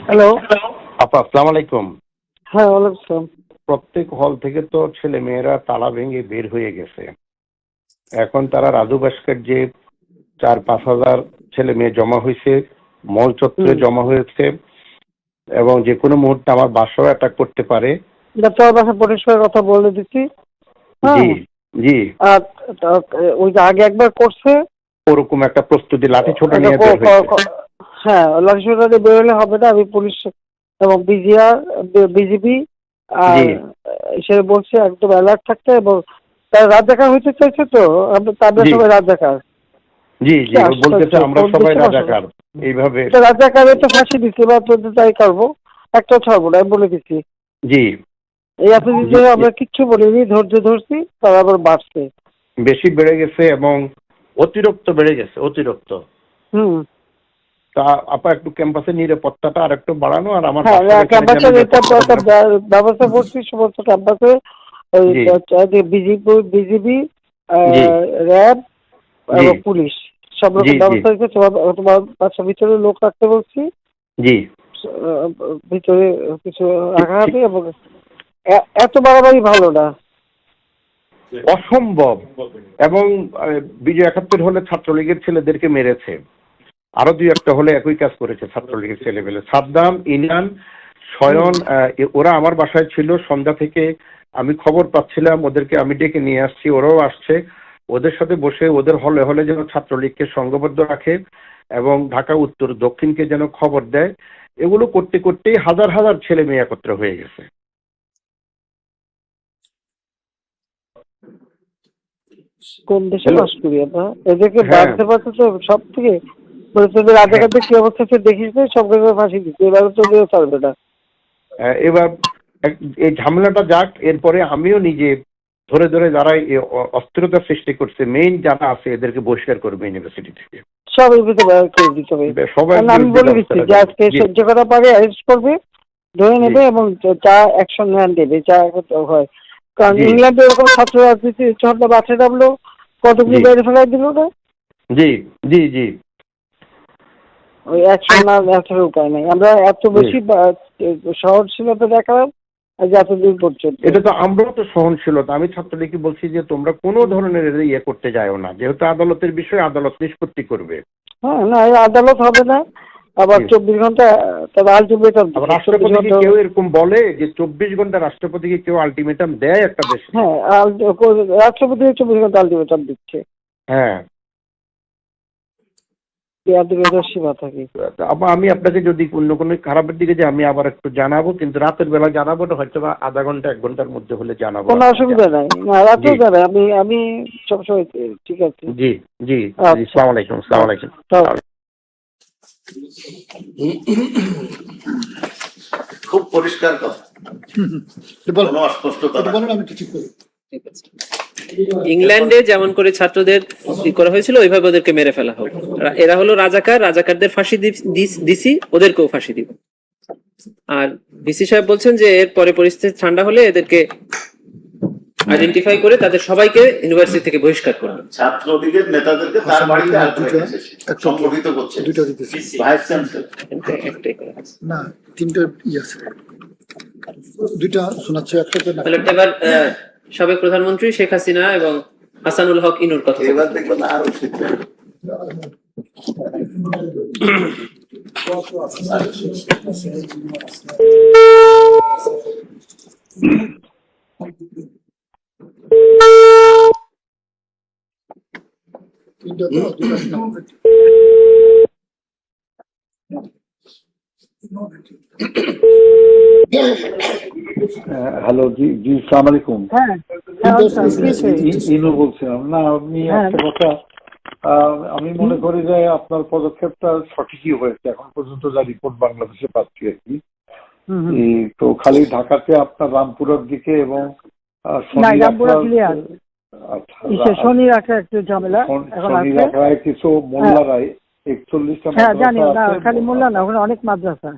Hello. আপা আসসালামু আলাইকুম। হ্যাঁ, ওয়ালাইকুম আসসালাম। প্রত্যেক হল থেকে তো ছেলে মেয়েরা তালা ভেঙে বের হয়ে গেছে। এখন তারা রাজু ভাস্কর যে 4-5 হাজার ছেলে মেয়ে জমা হয়েছে, মল চত্বরে জমা হয়েছে এবং যে কোনো মুহূর্তে আমার বাসাও অ্যাটাক করতে পারে। তোর বাসা পরিষ্কার কথা বলে দিচ্ছি। জি জি। আর ওই যে আগে একবার করছে ওরকম একটা প্রস্তুতি লাঠি ছোট এটা নিয়ে বের হয়েছে। হ্যাঁ, লাঠিসোঁটা বের হলে হবে না। আমি পুলিশ এবং বিজিবি আর জি সে বলছে একদম অ্যালার্ট থাকতে, এবং তারা রাজাকার হইতে চাইছে তো তাদের জি সবাই রাজাকার। জি জি। ও বলতেছে আমরা সবাই রাজাকার এইভাবে। রাজাকারে তো ফাঁসি দিচ্ছে, বা তোদের তাই করবো, একটা ছাড়বো না, আমি বলে দিচ্ছি। জি এই এতদিন ধরে আমরা কিচ্ছু বলিনি, ধৈর্য ধরছি, তারা আবার বাড়ছে। বেশি বেড়ে গেছে এবং অতিরিক্ত বেড়ে গেছে, অতিরিক্ত। হুম। তা আপা একটু ক্যাম্পাসের নিরাপত্তাটা আর একটু বাড়ানো, আর আমার হ্যাঁ, ক্যাম্পাসের এটা একটা ব্যবস্থা করছি সমস্ত ক্যাম্পাসে। ওই বিজিবি, র্যাব এবং পুলিশ সব রকম ব্যবস্থা হয়েছে। তোমার বাসার ভিতরে লোক রাখতে বলছি। জি ভিতরে কিছু রাখা হবে, এবং এত বাড়াবাড়ি ভালো না, অসম্ভব। এবং বিজয় 71 হলে ছাত্রলীগের ছেলেদেরকে মেরেছে, আরো 2-1টা হলে একই কাজ করেছে ছাত্রলীগের ছেলেমেলে। সাদ্দাম, ইনান, শয়ন, ওরা আমার বাসায় ছিল সন্ধ্যা থেকে। আমি খবর পাচ্ছিলাম, ওদেরকে আমি ডেকে নিয়ে আসছি, ওরাও আসছে। ওদের সাথে বসে ওদের হলে হলে যেন ছাত্রলীগকে সংঘবদ্ধ রাখে এবং ঢাকা উত্তর দক্ষিণকে যেন খবর দেয়। এগুলো করতে করতেই হাজার হাজার ছেলে মেয়ে একত্র হয়ে গেছে। কোন দেশে বাস করি আমরা, এদেরকে বাঁধতে পারছে তো সব থেকে। তোদের রাজাকারদের কি অবস্থা সে দেখিস না, সব জায়গায় ফাঁসি দিচ্ছে, এবার তোদেরও ছাড়বে না। এবার এই ঝামেলাটা যাক, এরপরে আমিও নিজে ধরে ধরে যারা অস্থিরতা সৃষ্টি করছে মেইন যারা আছে এদেরকে বহিষ্কার করবে ইউনিভার্সিটি থেকে। সব সবাই আমি বলে দিচ্ছি যে আজকে সহ্য করা পারে অ্যারেস্ট করবে, ধরে নেবে এবং যা অ্যাকশন দেবে, যা হয়। কারণ ইংল্যান্ডে এরকম ছাত্র রাজনীতি ঝড়টা বাঁচে নামলো, কতগুলো বাইরে ফেলাই দিল না। জি জি জি। ওই অ্যাকশন না দেখার উপায় নেই। আমরা এত বেশি সহনশীলতা দেখালাম এতদিন পর্যন্ত। এটা তো আমরাও তো সহনশীলতা। আমি ছাত্রলীগকে বলছি যে তোমরা কোনো ধরনের ইয়ে করতে যাও না, যেহেতু আদালতের বিষয় আদালত নিষ্পত্তি করবে। হ্যাঁ, না আদালত হবে না, আবার 24 ঘন্টা তবে আলটিমেটাম। রাষ্ট্রপতি কেউ এরকম বলে যে 24 ঘন্টা রাষ্ট্রপতিকে কেউ আলটিমেটাম দেয় একটা দেশ? হ্যাঁ, রাষ্ট্রপতি 24 ঘন্টা আলটিমেটাম দিচ্ছে। হ্যাঁ, সীমা থাকে। আমি আপনাকে যদি অন্য কোনো খারাপের দিকে যে আমি আবার একটু জানাবো, কিন্তু রাতের বেলা জানাবো না, হয়তো বা আধা ঘন্টা 1 ঘন্টার মধ্যে হলে জানাবো। কোনো অসুবিধা নাই, না রাতেও জানাই, আমি সবসময় ঠিক আছে। জি জি। আসসালামু আলাইকুম। আসসালামু আলাইকুম। খুব পরিষ্কার কথা, কোনো অস্পষ্টতা না। ইংল্যান্ডে যেমন করে ছাত্রদের করা হয়েছিল ওইভাবে ওদেরকে মেরে ফেলা হোক। এরা হলো রাজাকার, রাজাকারদের ফাঁসি দিছি, ওদেরকেও ফাঁসি দিব। আর ভিসি সাহেব বলছেন যে এর পরে পরিস্থিতি ঠান্ডা হলে এদেরকে আইডেন্টিফাই করে তাদের সবাইকে ইউনিভার্সিটি থেকে বহিষ্কার করবে। ছাত্রলীগের নেতাদেরকে তার বাড়িতে সংগঠিত করছে। দুটো দিতেছে ভাইস চ্যান্সেলর, একটাই করে না, তিনটা আছে, দুইটা শোনাচ্ছে, একটা না। তাহলে এবার সাবেক প্রধানমন্ত্রী শেখ হাসিনা এবং হাসানুল হক ইনুর কথা এবার দেখবেন আরো শিখবে। হ্যালো, জি জি, আসসালামু আলাইকুম। ইনু বলছিলাম। না, আমি একটা কথা, আমি মনে করি যে আপনার পদক্ষেপটা সঠিকই হয়েছে এখন পর্যন্ত যা রিপোর্ট বাংলাদেশে পাচ্ছি আর কি। তো খালি ঢাকাতে আপনার রামপুরার দিকে এবং শনি রাখা একটু ঝামেলা, শনি রাখায় কিছু মোল্লারাই 41টা খালি মোল্লা না, ওখানে অনেক মাদ্রাসা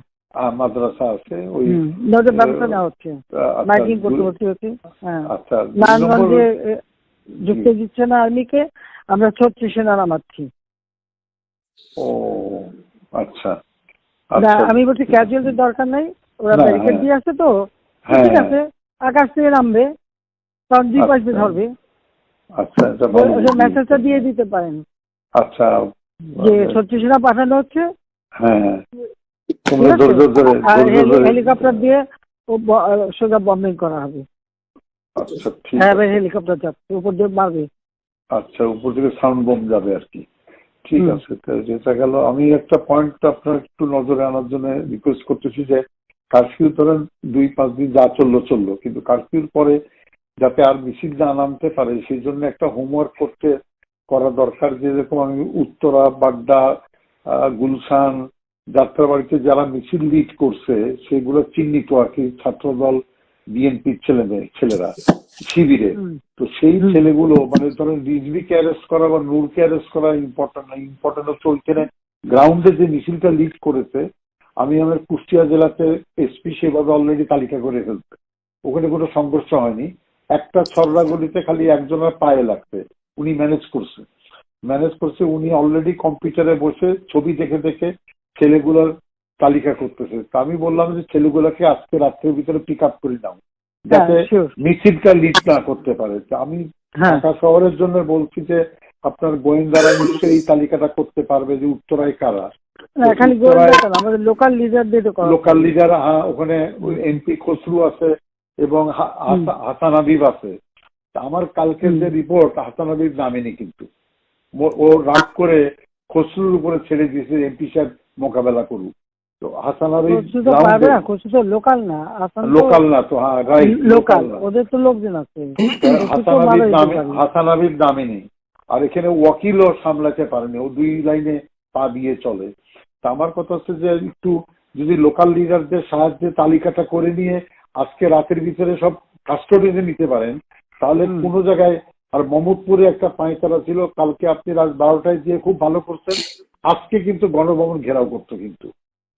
মাদ্রাসা আছে, ওই ব্যবস্থা নেওয়া হচ্ছে, মাইকিং করতে হচ্ছে। আচ্ছা, নারায়ণগঞ্জে ঢুকতে দিচ্ছে না আর্মিকে, আমরা 36 সেনা নামাচ্ছি। ও আচ্ছা। আচ্ছা। আমি বলছি ক্যাজুয়ালিটির দরকার নাই, ওরা না, ব্যারিকেড হ্যাঁ। দিয়ে আছে তো, হ্যাঁ, ঠিক হ্যাঁ। আছে, আকাশ থেকে নামবে, কারণ দুই পাশ দিয়ে আচ্ছা। ধরবে, আচ্ছা, এটা ভালো বুদ্ধি। মেসেজটা দিয়ে দিতে পারেন আচ্ছা, যে 36 সেনা পাঠানো হচ্ছে, হ্যাঁ, হ্যাঁ। ঠিক তোমরা আছে? আর ধৈর্য ধরে। হেলিকপ্টার দিয়ে সোজা বম্বিং করা হবে। আচ্ছা, ঠিক হ্যাঁ, আছে। হেলিকপ্টার যাচ্ছে উপর দিয়ে মারবে। আচ্ছা, উপর থেকে সাউন্ড বোম যাবে আর কি। ঠিক হুম। আছে, তো যেটা গেল। আমি একটা পয়েন্ট আপনার একটু নজরে আনার জন্য রিকোয়েস্ট করতেছি যে কারফিউ ধরেন 2-5 দিন যা চললো, কিন্তু কারফিউর পরে যাতে আর মিছিল না নামতে পারে সেই জন্য একটা হোমওয়ার্ক করা দরকার। যেরকম আমি উত্তরা, বাড্ডা, গুলশান, যাত্রাবাড়িতে যারা মিছিল লিড করছে সেগুলো চিহ্নিত আর কি, ছাত্রদল, বিএনপির ছেলেরা শিবিরে। তো সেই ছেলেগুলো মানে ধরেন রিজভিকে অ্যারেস্ট করা বা নূরকে অ্যারেস্ট করা ইম্পর্টেন্ট না, ইম্পর্টেন্ট হচ্ছে ওইখানে গ্রাউন্ডে যে মিছিলটা লিড করেছে। আমি আমার কুষ্টিয়া জেলাতে এসপি সেভাবে অলরেডি তালিকা করে ফেলছে, ওখানে কোনো সংঘর্ষ হয়নি। একটা ছড়রা গলিতে খালি একজনের পায়ে লাগছে, উনি ম্যানেজ করছে। উনি অলরেডি কম্পিউটারে বসে ছবি দেখে দেখে ছেলেগুলোর তালিকা করতেছে। তা আমি বললাম যে ছেলেগুলোকে আজকে রাত্রের ভিতরে পিক আপ করে নাও, যাতে মিছিলটা লিড না করতে পারে। আমি ঢাকা শহরের জন্য বলছি যে আপনার গোয়েন্দারা নিশ্চয়ই এই তালিকাটা করতে পারবে যে উত্তরায় কারা। আমাদের লোকাল লিডার, ওখানে এমপি খসরু আছে এবং হাসান হাবিব আছে। আমার কালকের যে রিপোর্ট, হাসান হাবিব নামেনি, কিন্তু ও রাগ করে খসরুর উপরে ছেড়ে দিয়েছে এমপি সাহেব মোকাবেলা করুক। তো হাসান হাবিব লোকাল না তো, হ্যাঁ রাইট, লোকাল, ওদের তো লোকজন আছে। হাসান হাবিব নামেনি, আর এখানে ওয়াকিলও সামলাতে পারেনি, ও 2 লাইনে পা দিয়ে চলে। তা আমার কথা হচ্ছে যে একটু যদি লোকাল লিডারদের সাহায্যে তালিকাটা করে নিয়ে আজকে রাতের ভিতরে সব কাস্টডিতে নিতে পারেন, তাহলে কোনো জায়গায়। আর মোহাম্মদপুরে একটা পাঁচতারা ছিল, কালকে আপনি রাত 12টায় দিয়ে খুব ভালো করছেন। আজকে কিন্তু গণভবন ঘেরাও করতো, কিন্তু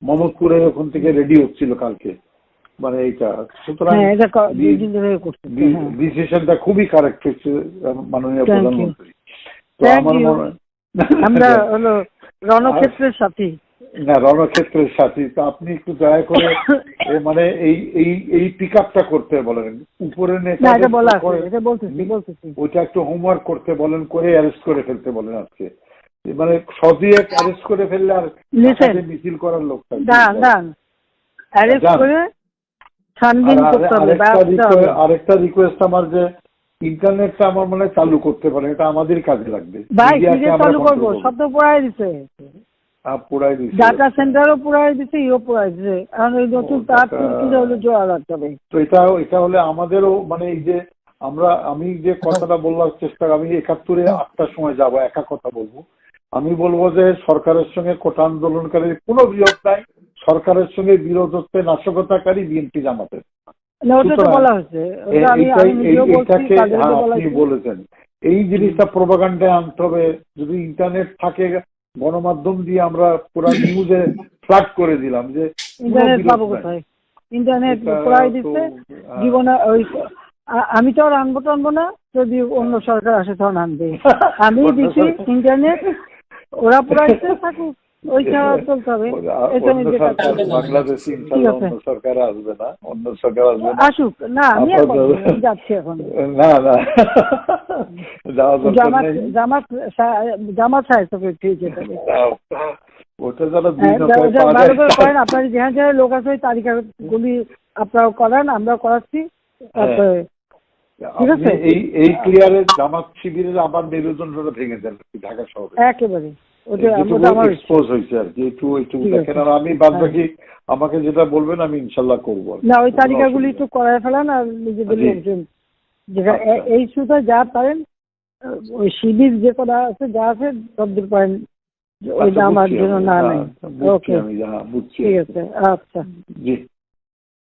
মোহাম্মদপুরে ওখান থেকে রেডি হচ্ছিল কালকে, মানে এইটা। সুতরাং ডিসিশনটা খুবই কারেক্ট হচ্ছে মাননীয় প্রধানমন্ত্রী। তো আমার মনে হয় আমরা হলো রণক্ষেত্রের সাথী। না, রণক্ষেত্রের সাথী। তো আপনি একটু দয়া করে মানে এই পিক আপটা করতে বলেন, উপরে ওইটা একটু হোমওয়ার্ক করতে বলেন, করে অ্যারেস্ট করে ফেলতে বলেন আজকে। মানে সদিয়ে অ্যারেস্ট করে ফেললে আর মিছিল করার লোক আরেকটা রিকোয়েস্ট আমার, যে ইন্টারনেটটা আমার মনে হয় চালু করতে পারেন, এটা আমাদের কাজে লাগবে। সব তো পুরাই দিছে, ডাটা সেন্টারও পুরাই দিছে, পুরাই দিছে। এখন ওই নতুন তার জোড়া লাগতে হবে। তো এটা হলে আমাদেরও মানে এই যে আমি যে কথাটা বলবার চেষ্টা, আমি 71-এ 8টার সময় যাবো, একা কথা বলবো। আমি বলবো যে সরকারের সঙ্গে কোটা আন্দোলনকারীর কোনো বিরোধ নাই, সরকারের সঙ্গে বিরোধ হচ্ছে নাশকতাকারী বিএনপি জামাতের। আপনি বলেছেন এই জিনিসটা প্রোপাগান্ডায় আনতে হবে। যদি ইন্টারনেট থাকে, গণমাধ্যম দিয়ে আমরা পুরো নিউজে ফ্ল্যাট করে দিলাম যে ইন্টারনেট পুরাই দিচ্ছে জীবনে। ওই আমি তো আর আনবো না, যদি অন্য সরকার আসে তখন আনবে। আমি দিচ্ছি ইন্টারনেট, ওরা পুরাইতে থাকুক, ওইটা চলতে হবে। বাংলাদেশে অন্য সরকার আসবে না, আসুক না, আমি যাচ্ছি এখন। না জামাত সাহেব ঠিক আছে, ওটা যারা আপনার যেখানে যেখানে লোক আছে ওই তালিকাগুলি আপনারা করান, আমরাও করাচ্ছি। ঠিক আছে, এই ক্লিয়ারে জামাত শিবিরের আবার নির্বাচনটা ভেঙে দেন ঢাকা শহরে একেবারে এক্সপোজ হয়েছে আর কি। একটু দেখেন, আর আমি বাদ বাকি আমাকে যেটা বলবেন আমি ইনশাল্লাহ করবো। না, ওই তালিকাগুলি একটু করায় ফেলান, আর নিজেদের লোকজন এই সুতা যা পারেন, ওই শিবির যে করা আছে যা আছে সবদূর পারেন, ওইটা আমার জন্য না নাই। ওকে, বুঝছি, ঠিক আছে, আচ্ছা জি।